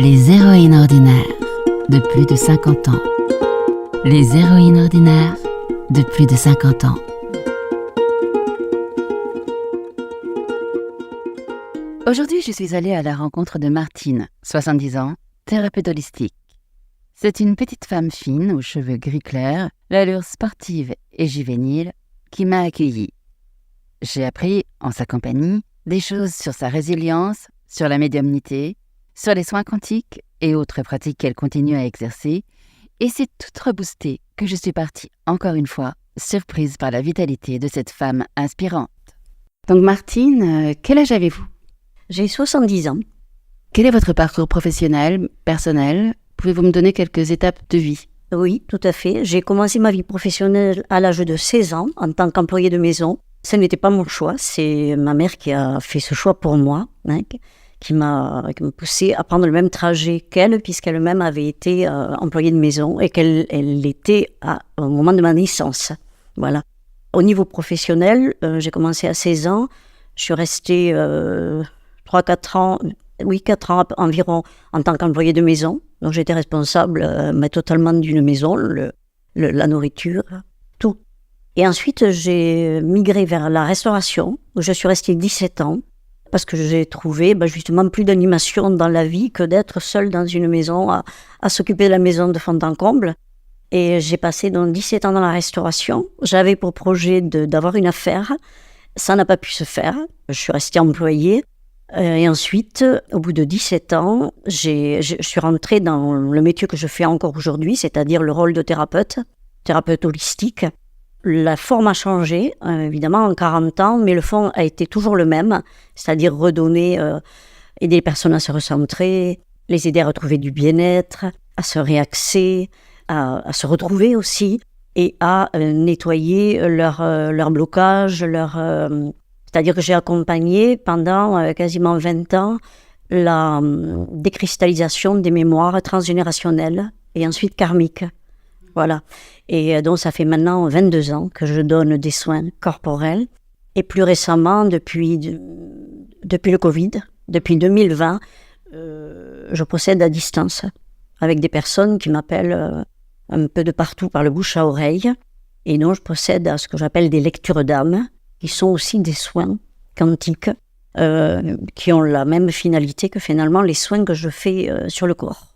Les héroïnes ordinaires de plus de 50 ans. Les héroïnes ordinaires de plus de 50 ans. Aujourd'hui, je suis allée à la rencontre de Martine, 70 ans, thérapeute holistique. C'est une petite femme fine aux cheveux gris clair, l'allure sportive et juvénile qui m'a accueillie. J'ai appris, en sa compagnie, des choses sur sa résilience, sur la médiumnité, sur les soins quantiques et autres pratiques qu'elle continue à exercer, et c'est toute reboostée que je suis partie, encore une fois, surprise par la vitalité de cette femme inspirante. Donc Martine, quel âge avez-vous ? J'ai 70 ans. Quel est votre parcours professionnel, personnel ? Pouvez-vous me donner quelques étapes de vie ? Oui, tout à fait. J'ai commencé ma vie professionnelle à l'âge de 16 ans en tant qu'employée de maison. Ce n'était pas mon choix, c'est ma mère qui a fait ce choix pour moi, qui m'a poussée à prendre le même trajet qu'elle, puisqu'elle-même avait été employée de maison et qu'elle l'était au moment de ma naissance. Voilà. Au niveau professionnel, j'ai commencé à 16 ans. Je suis restée 4 ans environ en tant qu'employée de maison. Donc j'étais responsable totalement d'une maison, la nourriture, tout. Et ensuite, j'ai migré vers la restauration, où je suis restée 17 ans, parce que j'ai trouvé justement plus d'animation dans la vie que d'être seule dans une maison, à s'occuper de la maison de fond en comble. Et j'ai passé donc 17 ans dans la restauration. J'avais pour projet d'avoir une affaire. Ça n'a pas pu se faire. Je suis restée employée. Et ensuite, au bout de 17 ans, je suis rentrée dans le métier que je fais encore aujourd'hui, c'est-à-dire le rôle de thérapeute holistique. La forme a changé, évidemment, en 40 ans, mais le fond a été toujours le même, c'est-à-dire redonner, aider les personnes à se recentrer, les aider à retrouver du bien-être, à se réaxer, à se retrouver aussi, et à nettoyer leur blocage, c'est-à-dire que j'ai accompagné pendant quasiment 20 ans la décristallisation des mémoires transgénérationnelles et ensuite karmiques. Voilà. Et donc, ça fait maintenant 22 ans que je donne des soins corporels. Et plus récemment, depuis le Covid, depuis 2020, je procède à distance avec des personnes qui m'appellent un peu de partout par le bouche à oreille. Et donc, je procède à ce que j'appelle des lectures d'âme, qui sont aussi des soins quantiques, qui ont la même finalité que finalement les soins que je fais sur le corps.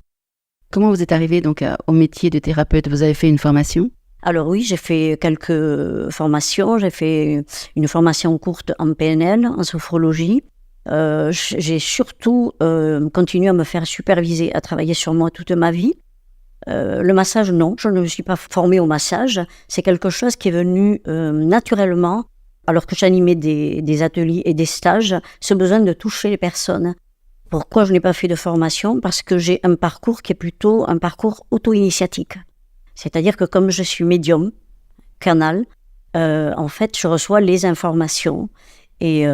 Comment vous êtes arrivée donc au métier de thérapeute ? Vous avez fait une formation ? Alors oui, j'ai fait quelques formations. J'ai fait une formation courte en PNL, en sophrologie. J'ai surtout continué à me faire superviser, à travailler sur moi toute ma vie. Le massage, non, je ne me suis pas formée au massage. C'est quelque chose qui est venu naturellement, alors que j'animais des ateliers et des stages, ce besoin de toucher les personnes. Pourquoi je n'ai pas fait de formation ? Parce que j'ai un parcours qui est plutôt un parcours auto-initiatique. C'est-à-dire que comme je suis médium, canal, en fait, je reçois les informations et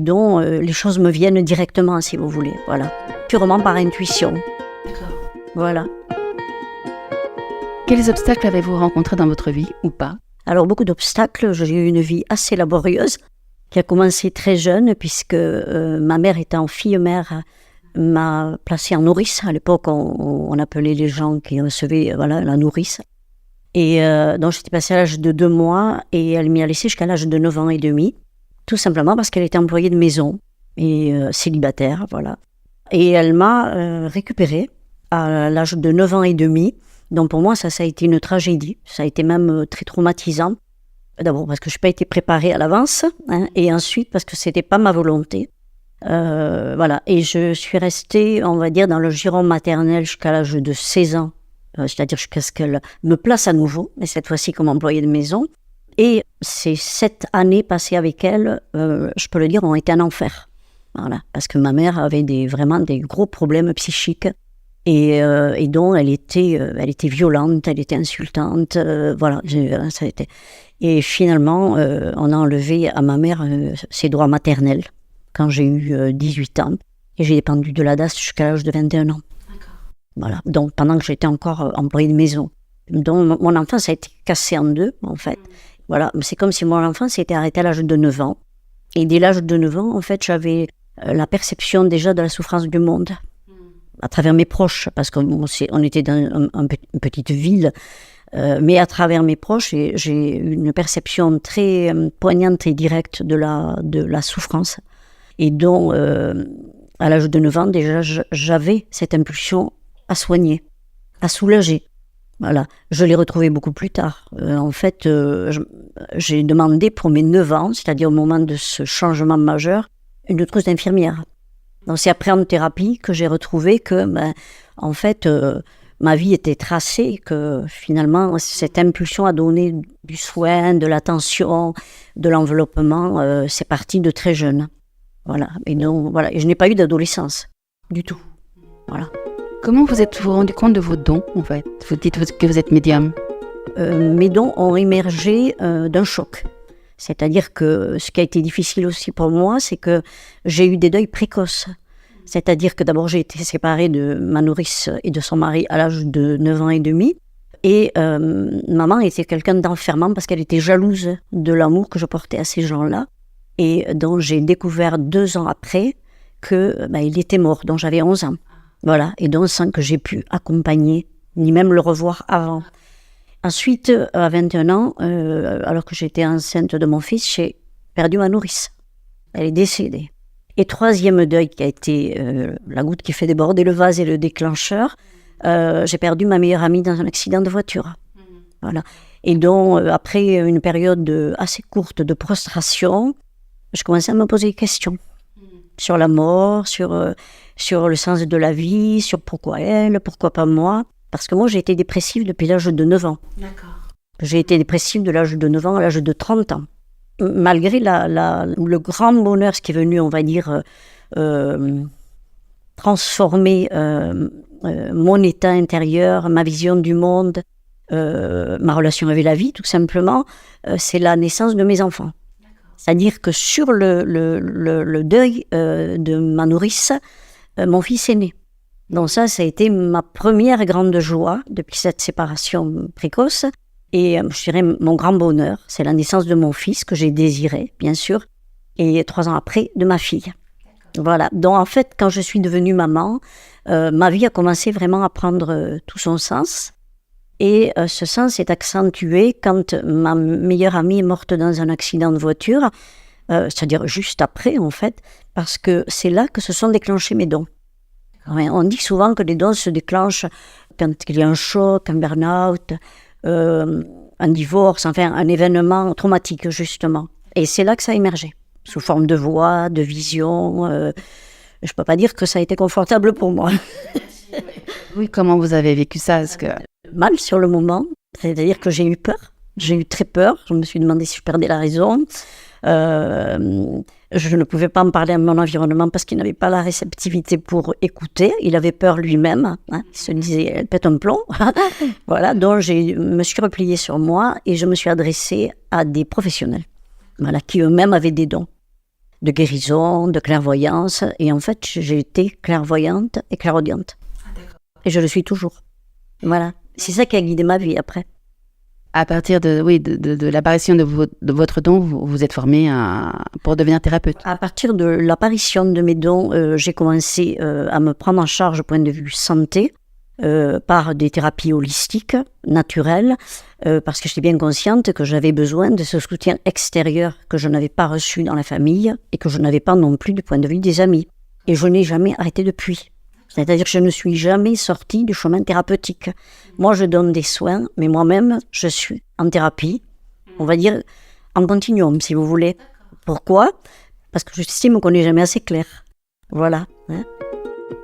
donc les choses me viennent directement, si vous voulez. Voilà. Purement par intuition. D'accord. Voilà. Quels obstacles avez-vous rencontrés dans votre vie ou pas ? Alors, beaucoup d'obstacles. J'ai eu une vie assez laborieuse, qui a commencé très jeune, puisque ma mère étant fille-mère, m'a placée en nourrice. À l'époque, on appelait les gens qui recevaient la nourrice. Et donc, j'étais passée à l'âge de 2 mois, et elle m'y a laissée jusqu'à l'âge de 9 ans et demi, tout simplement parce qu'elle était employée de maison, et célibataire, voilà. Et elle m'a récupérée à l'âge de 9 ans et demi. Donc, pour moi, ça a été une tragédie. Ça a été même très traumatisant. D'abord parce que je n'ai pas été préparée à l'avance, et ensuite parce que ce n'était pas ma volonté. Voilà. Et je suis restée, on va dire, dans le giron maternel jusqu'à l'âge de 16 ans, c'est-à-dire jusqu'à ce qu'elle me place à nouveau, mais cette fois-ci comme employée de maison. Et ces 7 années passées avec elle, je peux le dire, ont été un enfer. Voilà. Parce que ma mère avait vraiment des gros problèmes psychiques. Et donc, elle était violente, elle était insultante, voilà, ça a été. Et finalement, on a enlevé à ma mère ses droits maternels quand j'ai eu 18 ans. Et j'ai dépendu de la DAS jusqu'à l'âge de 21 ans. D'accord. Voilà, donc pendant que j'étais encore employée de maison. Donc, mon enfance a été cassée en deux, en fait. Voilà, c'est comme si mon enfance s'était arrêtée à l'âge de 9 ans. Et dès l'âge de 9 ans, en fait, j'avais la perception déjà de la souffrance du monde. à travers mes proches, parce qu'on était dans une petite ville, mais à travers mes proches, j'ai une perception très poignante et directe de la souffrance. Et dont, à l'âge de 9 ans, déjà, j'avais cette impulsion à soigner, à soulager. Voilà. Je l'ai retrouvé beaucoup plus tard. En fait, j'ai demandé pour mes 9 ans, c'est-à-dire au moment de ce changement majeur, une trousse d'infirmière. Donc c'est après en thérapie que j'ai retrouvé que, en fait, ma vie était tracée, que finalement, cette impulsion à donner du soin, de l'attention, de l'enveloppement, c'est parti de très jeune. Voilà. Et donc, voilà. Et je n'ai pas eu d'adolescence, du tout. Voilà. Comment vous êtes-vous rendu compte de vos dons, en fait? Vous dites que vous êtes médium. Mes dons ont émergé d'un choc. C'est-à-dire que ce qui a été difficile aussi pour moi, c'est que j'ai eu des deuils précoces. C'est-à-dire que d'abord, j'ai été séparée de ma nourrice et de son mari à l'âge de 9 ans et demi. Et maman était quelqu'un d'enfermant parce qu'elle était jalouse de l'amour que je portais à ces gens-là. Et donc, j'ai découvert 2 ans après qu'il était mort, donc j'avais 11 ans. Voilà, et donc sans que j'ai pu accompagner, ni même le revoir avant. Ensuite, à 21 ans, alors que j'étais enceinte de mon fils, j'ai perdu ma nourrice. Elle est décédée. Et troisième deuil qui a été la goutte qui fait déborder le vase et le déclencheur, j'ai perdu ma meilleure amie dans un accident de voiture. Voilà. Et donc, après une période assez courte de prostration, je commençais à me poser des questions sur la mort, sur le sens de la vie, sur pourquoi elle, pourquoi pas moi. Parce que moi, j'ai été dépressive depuis l'âge de 9 ans. D'accord. J'ai été dépressive de l'âge de 9 ans à l'âge de 30 ans. Malgré le grand bonheur, ce qui est venu, on va dire, transformer mon état intérieur, ma vision du monde, ma relation avec la vie, tout simplement, c'est la naissance de mes enfants. C'est-à-dire que sur le deuil de ma nourrice, mon fils est né. Donc ça a été ma première grande joie depuis cette séparation précoce. Et je dirais mon grand bonheur, c'est la naissance de mon fils que j'ai désiré, bien sûr, et 3 ans après, de ma fille. Voilà. Donc en fait, quand je suis devenue maman, ma vie a commencé vraiment à prendre tout son sens. Et ce sens est accentué quand ma meilleure amie est morte dans un accident de voiture, c'est-à-dire juste après en fait, parce que c'est là que se sont déclenchés mes dons. Ouais, on dit souvent que les dons se déclenchent quand il y a un choc, un burn-out, un divorce, enfin un événement traumatique justement. Et c'est là que ça a émergé, sous forme de voix, de vision. Je ne peux pas dire que ça a été confortable pour moi. Oui, comment vous avez vécu ça? Mal sur le moment, c'est-à-dire que j'ai eu peur, j'ai eu très peur, je me suis demandé si je perdais la raison, je ne pouvais pas en parler à mon environnement parce qu'il n'avait pas la réceptivité pour écouter, il avait peur lui-même, il se disait elle pète un plomb, voilà, donc je me suis repliée sur moi et je me suis adressée à des professionnels, voilà, qui eux-mêmes avaient des dons de guérison, de clairvoyance, et en fait j'ai été clairvoyante et clairaudiente, et je le suis toujours, voilà. C'est ça qui a guidé ma vie après. À partir de l'apparition de votre don, vous êtes formée pour devenir thérapeute. À partir de l'apparition de mes dons, j'ai commencé à me prendre en charge au point de vue santé par des thérapies holistiques, naturelles, parce que j'étais bien consciente que j'avais besoin de ce soutien extérieur que je n'avais pas reçu dans la famille et que je n'avais pas non plus du point de vue des amis. Et je n'ai jamais arrêté depuis. C'est-à-dire que je ne suis jamais sortie du chemin thérapeutique. Moi, je donne des soins, mais moi-même, je suis en thérapie, on va dire en continuum, si vous voulez. Pourquoi ? Parce que j'estime qu'on n'est jamais assez clair. Voilà.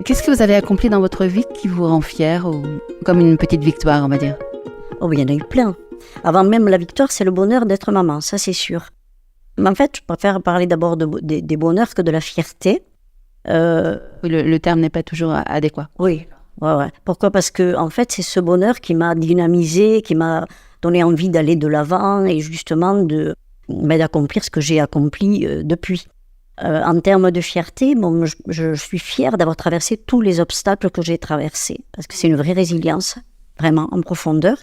Qu'est-ce que vous avez accompli dans votre vie qui vous rend fière, ou comme une petite victoire, on va dire ? Oh, il y en a eu plein. Avant même la victoire, c'est le bonheur d'être maman, ça c'est sûr. Mais en fait, je préfère parler d'abord des bonheurs que de la fierté. Le terme n'est pas toujours adéquat. Oui, ouais. Pourquoi ? Parce que en fait, c'est ce bonheur qui m'a dynamisé, qui m'a donné envie d'aller de l'avant et justement d'accomplir ce que j'ai accompli depuis. En termes de fierté, je suis fière d'avoir traversé tous les obstacles que j'ai traversés, parce que c'est une vraie résilience, vraiment en profondeur.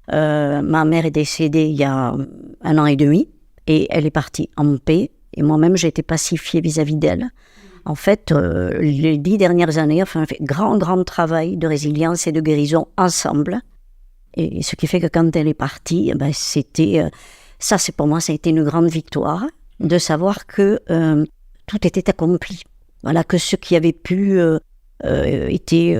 Ma mère est décédée il y a 1 an et demi et elle est partie en paix et moi-même j'ai été pacifiée vis-à-vis d'elle. En fait, les 10 dernières années, on a fait grand travail de résilience et de guérison ensemble. Et ce qui fait que quand elle est partie, c'était... ça, pour moi, ça a été une grande victoire de savoir que tout était accompli. Voilà, que ce qui avait pu était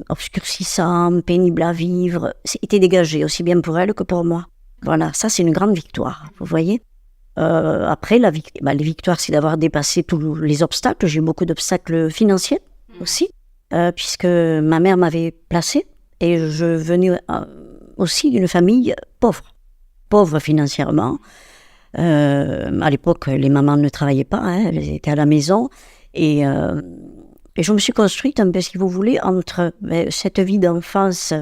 obscurcissant, pénible à vivre, était dégagé aussi bien pour elle que pour moi. Voilà, ça, c'est une grande victoire, vous voyez. Après, les victoires, c'est d'avoir dépassé tous les obstacles. J'ai eu beaucoup d'obstacles financiers aussi, puisque ma mère m'avait placée et je venais aussi d'une famille pauvre financièrement. À l'époque, les mamans ne travaillaient pas, elles étaient à la maison. Et je me suis construite un peu, si vous voulez, entre cette vie d'enfance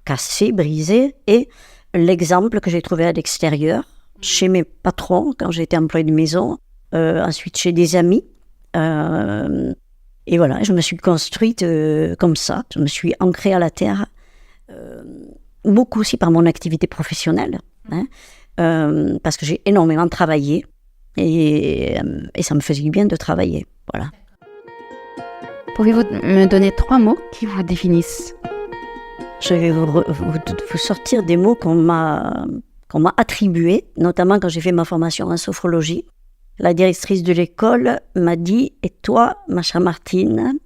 cassée, brisée, et l'exemple que j'ai trouvé à l'extérieur, chez mes patrons, quand j'étais employée de maison, ensuite chez des amis. Et voilà, je me suis construite comme ça, je me suis ancrée à la terre, beaucoup aussi par mon activité professionnelle, parce que j'ai énormément travaillé, et ça me faisait du bien de travailler, voilà. Pouvez-vous me donner 3 mots qui vous définissent ? Je vais vous sortir des mots qu'on m'a attribués, notamment quand j'ai fait ma formation en sophrologie. La directrice de l'école m'a dit « Et toi, ma chère Martine,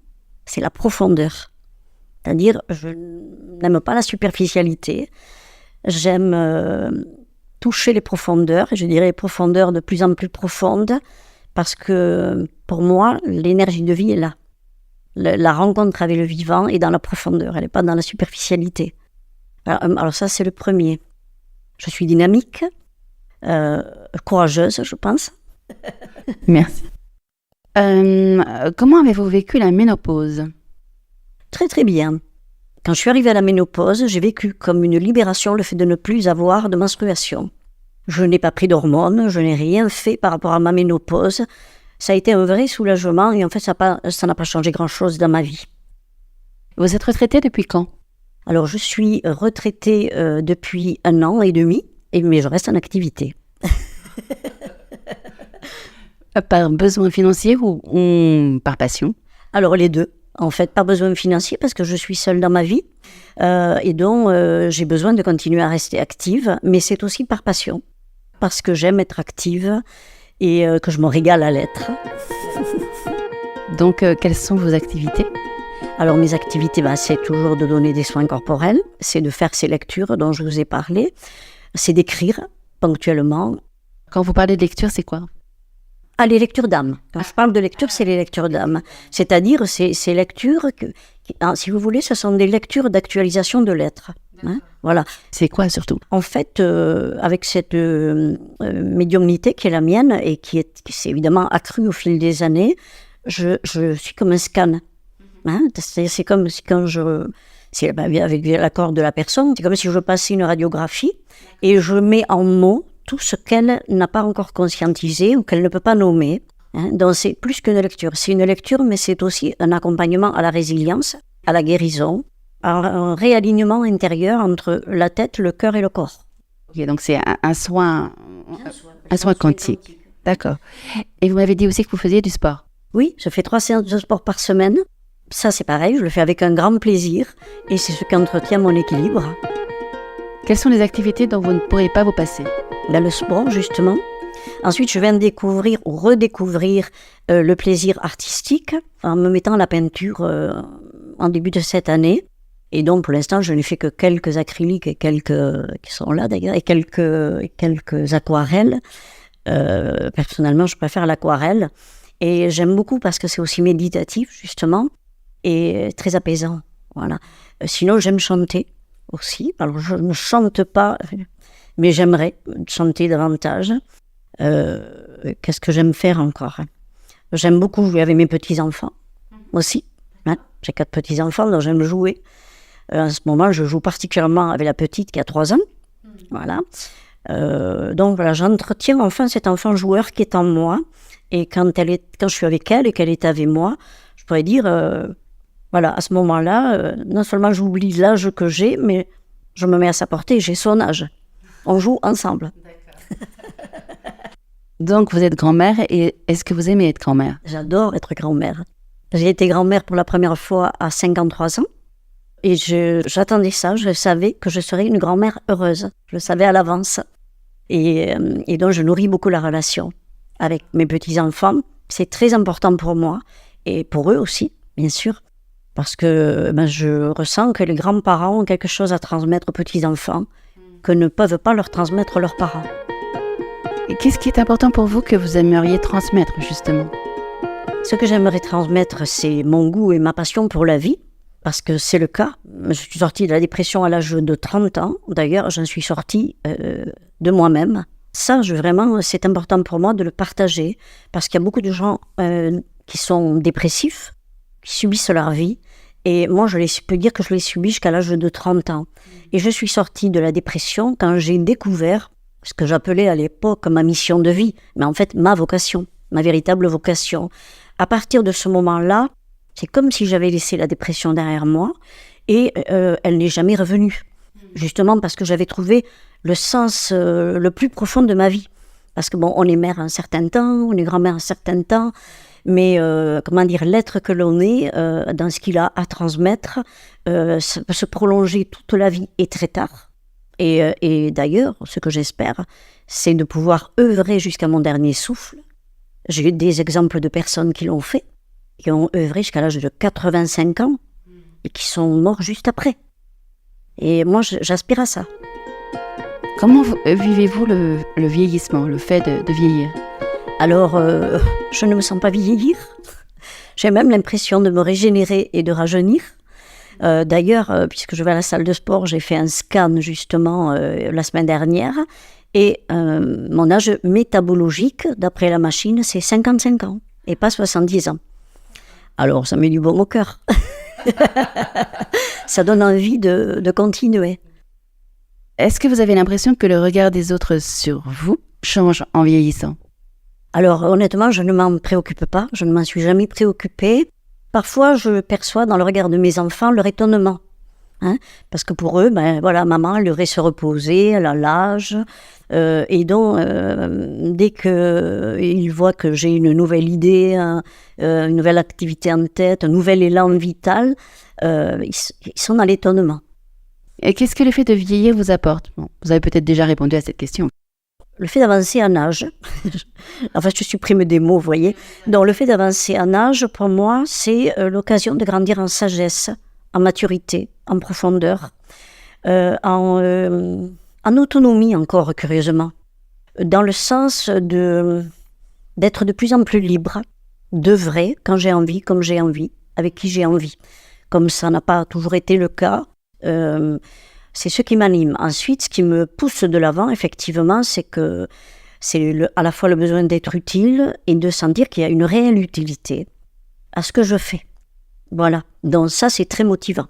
c'est la profondeur. » C'est-à-dire, je n'aime pas la superficialité. J'aime toucher les profondeurs, je dirais les profondeurs de plus en plus profondes, parce que pour moi, l'énergie de vie est là. La rencontre avec le vivant est dans la profondeur, elle n'est pas dans la superficialité. Alors ça, c'est le premier. Je suis dynamique, courageuse, je pense. Merci. Comment avez-vous vécu la ménopause ? Très très bien. Quand je suis arrivée à la ménopause, j'ai vécu comme une libération le fait de ne plus avoir de menstruation. Je n'ai pas pris d'hormones, je n'ai rien fait par rapport à ma ménopause. Ça a été un vrai soulagement et en fait, ça n'a pas changé grand-chose dans ma vie. Vous êtes retraitée depuis quand ? Alors, je suis retraitée depuis 1 an et demi, mais je reste en activité. Par besoin financier ou par passion ? Alors, les deux. En fait, par besoin financier, parce que je suis seule dans ma vie et donc j'ai besoin de continuer à rester active, mais c'est aussi par passion, parce que j'aime être active et que je me régale à l'être. Donc, quelles sont vos activités ? Alors, mes activités, c'est toujours de donner des soins corporels, c'est de faire ces lectures dont je vous ai parlé, c'est d'écrire ponctuellement. Quand vous parlez de lecture, c'est quoi ? Les lectures d'âme. Quand je parle de lecture, c'est les lectures d'âme. C'est-à-dire, ces lectures, si vous voulez, ce sont des lectures d'actualisation de l'être. Voilà. C'est quoi, surtout ? En fait, avec cette médiumnité qui est la mienne et qui s'est évidemment accrue au fil des années, je suis comme un scan. C'est comme si quand avec l'accord de la personne, c'est comme si je passais une radiographie et je mets en mots tout ce qu'elle n'a pas encore conscientisé ou qu'elle ne peut pas nommer. Donc c'est plus qu'une lecture. C'est une lecture, mais c'est aussi un accompagnement à la résilience, à la guérison, à un réalignement intérieur entre la tête, le cœur et le corps. Ok, donc c'est un soin quantique. D'accord. Et vous m'avez dit aussi que vous faisiez du sport. Oui, je fais 3 séances de sport par semaine. Ça, c'est pareil, je le fais avec un grand plaisir et c'est ce qui entretient mon équilibre. Quelles sont les activités dont vous ne pourrez pas vous passer ? Le sport, justement. Ensuite, je viens de découvrir ou redécouvrir le plaisir artistique en me mettant à la peinture en début de cette année. Et donc, pour l'instant, je n'ai fait que quelques acryliques et qui sont là d'ailleurs, et quelques aquarelles. Personnellement, je préfère l'aquarelle. Et j'aime beaucoup parce que c'est aussi méditatif, justement, et très apaisant. Voilà. Sinon, j'aime chanter aussi. Alors, je ne chante pas, mais j'aimerais chanter davantage. Qu'est-ce que j'aime faire encore ? J'aime beaucoup jouer avec mes petits-enfants aussi. J'ai 4 petits-enfants, donc j'aime jouer. En ce moment, je joue particulièrement avec la petite qui a 3 ans. Voilà. Donc voilà, j'entretiens enfin cet enfant joueur qui est en moi. Et quand je suis avec elle et qu'elle est avec moi, je pourrais dire, voilà, à ce moment-là, non seulement j'oublie l'âge que j'ai, mais je me mets à sa portée, j'ai son âge. On joue ensemble. Donc, vous êtes grand-mère et est-ce que vous aimez être grand-mère? J'adore être grand-mère. J'ai été grand-mère pour la première fois à 53 ans. Et j'attendais ça, je savais que je serais une grand-mère heureuse. Je le savais à l'avance. Et donc, je nourris beaucoup la relation avec mes petits-enfants. C'est très important pour moi et pour eux aussi, bien sûr. Parce que je ressens que les grands-parents ont quelque chose à transmettre aux petits-enfants que ne peuvent pas leur transmettre leurs parents. Et qu'est-ce qui est important pour vous que vous aimeriez transmettre, justement? Ce que j'aimerais transmettre, c'est mon goût et ma passion pour la vie. Parce que c'est le cas. Je suis sortie de la dépression à l'âge de 30 ans. D'ailleurs, j'en suis sortie de moi-même. Ça, vraiment, c'est important pour moi de le partager. Parce qu'il y a beaucoup de gens qui sont dépressifs, qui subissent leur vie. Et moi, je peux dire que je l'ai subi jusqu'à l'âge de 30 ans. Et je suis sortie de la dépression quand j'ai découvert ce que j'appelais à l'époque ma mission de vie. Mais en fait, ma vocation, ma véritable vocation. À partir de ce moment-là, c'est comme si j'avais laissé la dépression derrière moi et elle n'est jamais revenue. Justement parce que j'avais trouvé le sens le plus profond de ma vie. Parce que on est mère un certain temps, on est grand-mère un certain temps, mais l'être que l'on est dans ce qu'il a à transmettre, ça peut se prolonger toute la vie et très tard. Et d'ailleurs, ce que j'espère, c'est de pouvoir œuvrer jusqu'à mon dernier souffle. J'ai eu des exemples de personnes qui l'ont fait, qui ont œuvré jusqu'à l'âge de 85 ans et qui sont morts juste après. Et moi, j'aspire à ça. Comment vivez-vous le vieillissement, le fait de vieillir? Alors, je ne me sens pas vieillir. J'ai même l'impression de me régénérer et de rajeunir. D'ailleurs, puisque je vais à la salle de sport, j'ai fait un scan justement la semaine dernière. Et mon âge métabologique, d'après la machine, c'est 55 ans et pas 70 ans. Alors, ça met du baume au cœur. Ça donne envie de continuer. Est-ce que vous avez l'impression que le regard des autres sur vous change en vieillissant? Alors, honnêtement, je ne m'en préoccupe pas. Je ne m'en suis jamais préoccupée. Parfois, je perçois dans le regard de mes enfants leur étonnement. Parce que pour eux, maman, elle devrait se reposer, elle a l'âge. Et donc, dès qu'ils voient que j'ai une nouvelle idée, une nouvelle activité en tête, un nouvel élan vital, ils sont dans l'étonnement. Et qu'est-ce que le fait de vieillir vous apporte? Vous avez peut-être déjà répondu à cette question. Le fait d'avancer en âge, enfin je supprime des mots, vous voyez. Donc le fait d'avancer en âge, pour moi, c'est l'occasion de grandir en sagesse, en maturité, en profondeur, en autonomie encore, curieusement, dans le sens d'être de plus en plus libre, d'œuvrer quand j'ai envie, comme j'ai envie, avec qui j'ai envie. Comme ça n'a pas toujours été le cas, c'est ce qui m'anime. Ensuite, ce qui me pousse de l'avant, effectivement, c'est que c'est à la fois le besoin d'être utile et de sentir qu'il y a une réelle utilité à ce que je fais. Voilà, donc ça, c'est très motivant.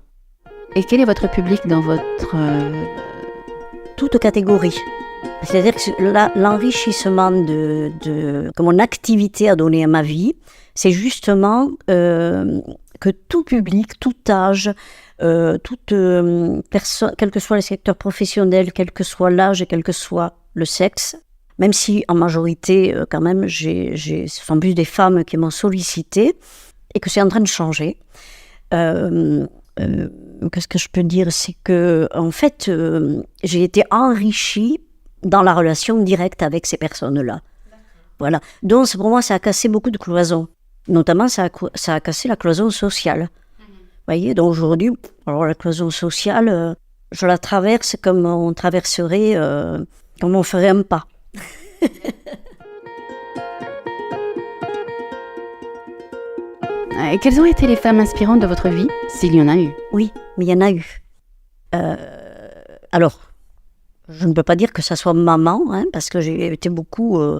Et quel est votre public dans votre... Toute catégorie. C'est-à-dire que l'enrichissement que mon activité a donné à ma vie, c'est justement que tout public, tout âge, toute personne, quel que soit le secteur professionnel, quel que soit l'âge et quel que soit le sexe, même si en majorité, quand même, ce sont plus des femmes qui m'ont sollicité et que c'est en train de changer. Qu'est-ce que je peux dire? C'est que, en fait, j'ai été enrichie dans la relation directe avec ces personnes-là. Voilà. Donc, pour moi, ça a cassé beaucoup de cloisons. Notamment, ça a cassé la cloison sociale. Vous voyez, donc aujourd'hui, alors la cloison sociale, je la traverse comme on traverserait, comme on ferait un pas. Et quelles ont été les femmes inspirantes de votre vie, s'il y en a eu? Oui, mais il y en a eu. Alors, je ne peux pas dire que ça soit maman, parce que j'ai été beaucoup en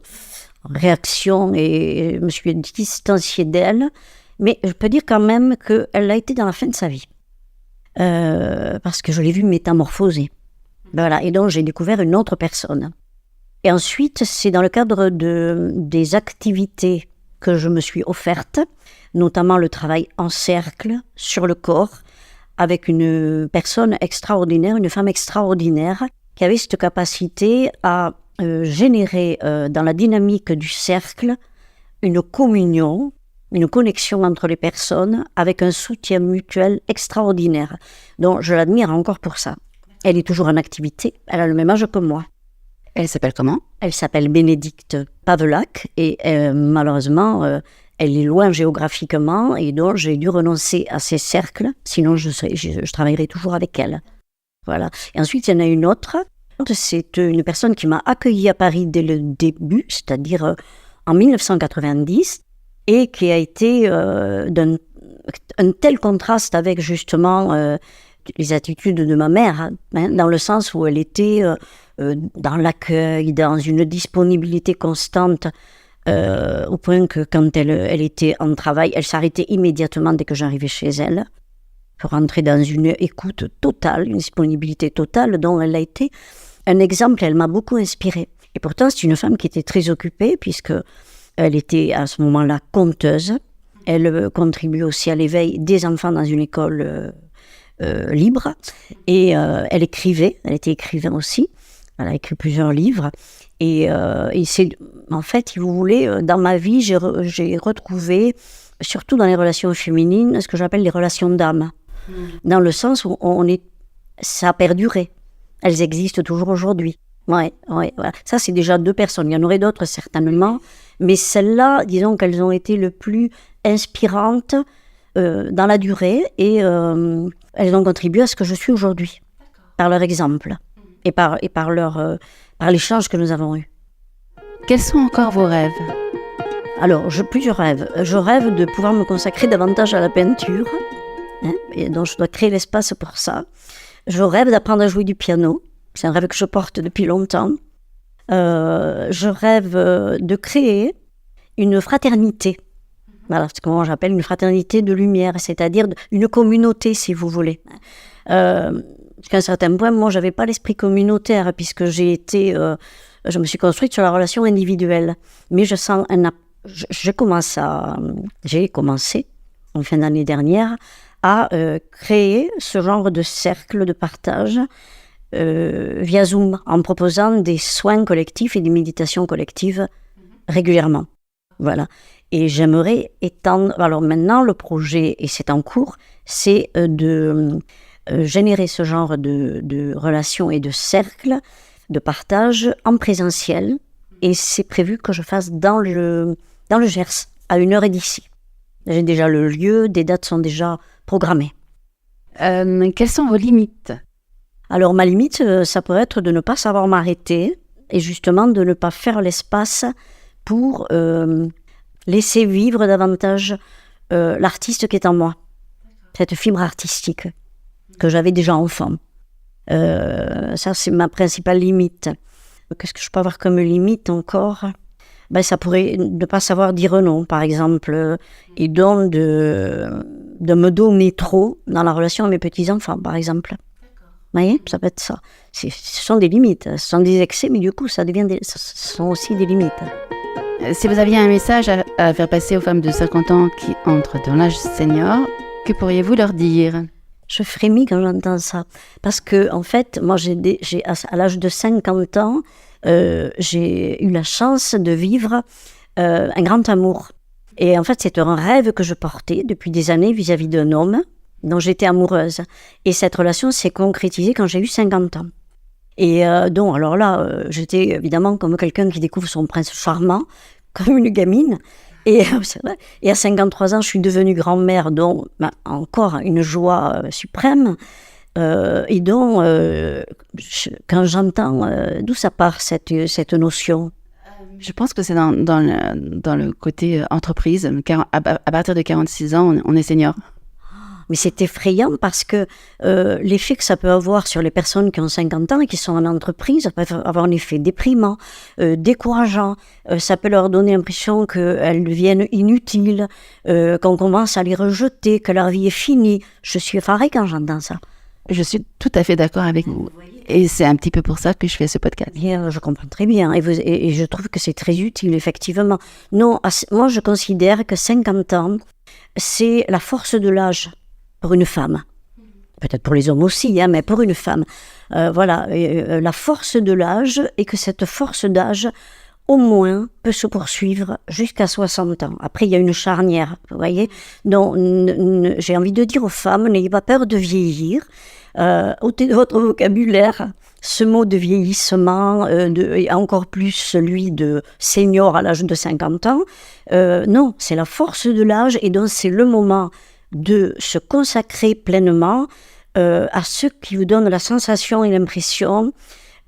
réaction et je me suis distanciée d'elle. Mais je peux dire quand même qu'elle a été dans la fin de sa vie. Parce que je l'ai vue métamorphoser. Voilà, et donc j'ai découvert une autre personne. Et ensuite, c'est dans le cadre des activités que je me suis offertes, notamment le travail en cercle, sur le corps, avec une personne extraordinaire, une femme extraordinaire, qui avait cette capacité à générer dans la dynamique du cercle une communion, une connexion entre les personnes avec un soutien mutuel extraordinaire. Donc je l'admire encore pour ça. Elle est toujours en activité, elle a le même âge que moi. Elle s'appelle comment? Elle s'appelle Bénédicte Pavelac et malheureusement, elle est loin géographiquement et donc j'ai dû renoncer à ces cercles, sinon je travaillerai toujours avec elle. Voilà. Et ensuite, il y en a une autre, c'est une personne qui m'a accueillie à Paris dès le début, c'est-à-dire en 1990, et qui a été d'un tel contraste avec justement les attitudes de ma mère, hein, dans le sens où elle était dans l'accueil, dans une disponibilité constante, au point que quand elle était en travail, elle s'arrêtait immédiatement dès que j'arrivais chez elle, pour rentrer dans une écoute totale, une disponibilité totale, dont elle a été un exemple, elle m'a beaucoup inspirée. Et pourtant, c'est une femme qui était très occupée, puisque elle était à ce moment-là conteuse. Elle contribue aussi à l'éveil des enfants dans une école libre. Et elle écrivait, elle était écrivain aussi. Elle a écrit plusieurs livres. Et c'est, en fait, si vous voulez, dans ma vie, j'ai retrouvé, surtout dans les relations féminines, ce que j'appelle les relations d'âme. Dans le sens où ça a perduré. Elles existent toujours aujourd'hui. Ouais, voilà. Ça, c'est déjà 2 personnes. Il y en aurait d'autres, certainement. Mais celles-là, disons qu'elles ont été le plus inspirantes dans la durée et elles ont contribué à ce que je suis aujourd'hui, par leur exemple et par l'échange que nous avons eu. Quels sont encore vos rêves? Alors, plusieurs rêves. Je rêve de pouvoir me consacrer davantage à la peinture, hein, et donc je dois créer l'espace pour ça. Je rêve d'apprendre à jouer du piano. C'est un rêve que je porte depuis longtemps. Je rêve de créer une fraternité. Voilà, c'est comment j'appelle une fraternité de lumière, c'est-à-dire une communauté, si vous voulez. Jusqu'à un certain point, moi, j'avais pas l'esprit communautaire, puisque je me suis construite sur la relation individuelle. Mais je sens j'ai commencé en fin d'année dernière à créer ce genre de cercle de partage via Zoom, en proposant des soins collectifs et des méditations collectives régulièrement. Voilà. Et j'aimerais étendre... Alors maintenant, le projet, et c'est en cours, c'est de générer ce genre de relations et de cercles de partage en présentiel. Et c'est prévu que je fasse dans le Gers, à 1 heure d'ici. J'ai déjà le lieu, des dates sont déjà programmées. Quelles sont vos limites? Alors ma limite, ça peut être de ne pas savoir m'arrêter et justement de ne pas faire l'espace pour laisser vivre davantage l'artiste qui est en moi, cette fibre artistique que j'avais déjà enfant. Ça, c'est ma principale limite. Qu'est-ce que je peux avoir comme limite encore? Ça pourrait ne pas savoir dire non, par exemple, et donc de me donner trop dans la relation à mes petits-enfants, par exemple. Vous voyez, ça peut être ça. Ce sont des limites, ce sont des excès, mais du coup, ce sont aussi des limites. Si vous aviez un message à faire passer aux femmes de 50 ans qui entrent dans l'âge senior, que pourriez-vous leur dire? Je frémis quand j'entends ça. Parce que, en fait, moi, à l'âge de 50 ans, j'ai eu la chance de vivre un grand amour. Et en fait, c'est un rêve que je portais depuis des années vis-à-vis d'un homme dont j'étais amoureuse. Et cette relation s'est concrétisée quand j'ai eu 50 ans. Et donc, alors là, j'étais évidemment comme quelqu'un qui découvre son prince charmant, comme une gamine. Et c'est vrai. Et à 53 ans, je suis devenue grand-mère, donc encore une joie suprême. Et donc, quand j'entends d'où ça part cette notion? Je pense que c'est dans le côté entreprise. À partir de 46 ans, on est senior. Mais c'est effrayant parce que l'effet que ça peut avoir sur les personnes qui ont 50 ans et qui sont en entreprise, ça peut avoir un effet déprimant, décourageant. Ça peut leur donner l'impression qu'elles deviennent inutiles, qu'on commence à les rejeter, que leur vie est finie. Je suis effarée quand j'entends ça. Je suis tout à fait d'accord avec vous. Et c'est un petit peu pour ça que je fais ce podcast. Bien, je comprends très bien. Et je trouve que c'est très utile, effectivement. Non, moi, je considère que 50 ans, c'est la force de l'âge pour une femme. peut-être pour les hommes aussi, mais pour une femme. Voilà, la force de l'âge, et que cette force d'âge, au moins, peut se poursuivre jusqu'à 60 ans. Après, il y a une charnière, vous voyez. Donc, j'ai envie de dire aux femmes, n'ayez pas peur de vieillir. Ôtez de votre vocabulaire ce mot de vieillissement, et encore plus celui de senior à l'âge de 50 ans. Non, c'est la force de l'âge, et donc c'est le moment de se consacrer pleinement à ce qui vous donne la sensation et l'impression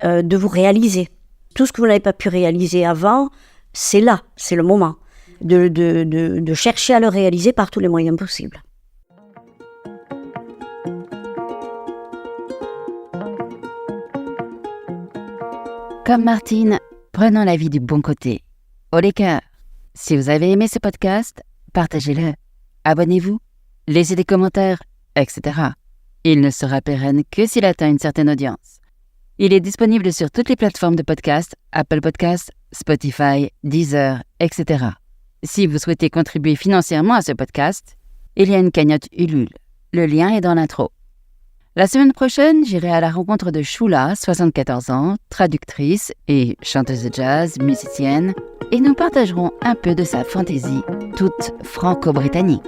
de vous réaliser. Tout ce que vous n'avez pas pu réaliser avant, c'est là, c'est le moment de chercher à le réaliser par tous les moyens possibles. Comme Martine, prenons la vie du bon côté. Haut les cœurs. Si vous avez aimé ce podcast, partagez-le. Abonnez-vous, laissez des commentaires, etc. Il ne sera pérenne que s'il atteint une certaine audience. Il est disponible sur toutes les plateformes de podcast, Apple Podcasts, Spotify, Deezer, etc. Si vous souhaitez contribuer financièrement à ce podcast, il y a une cagnotte Ulule. Le lien est dans l'intro. La semaine prochaine, j'irai à la rencontre de Shula, 74 ans, traductrice et chanteuse de jazz, musicienne, et nous partagerons un peu de sa fantaisie, toute franco-britannique.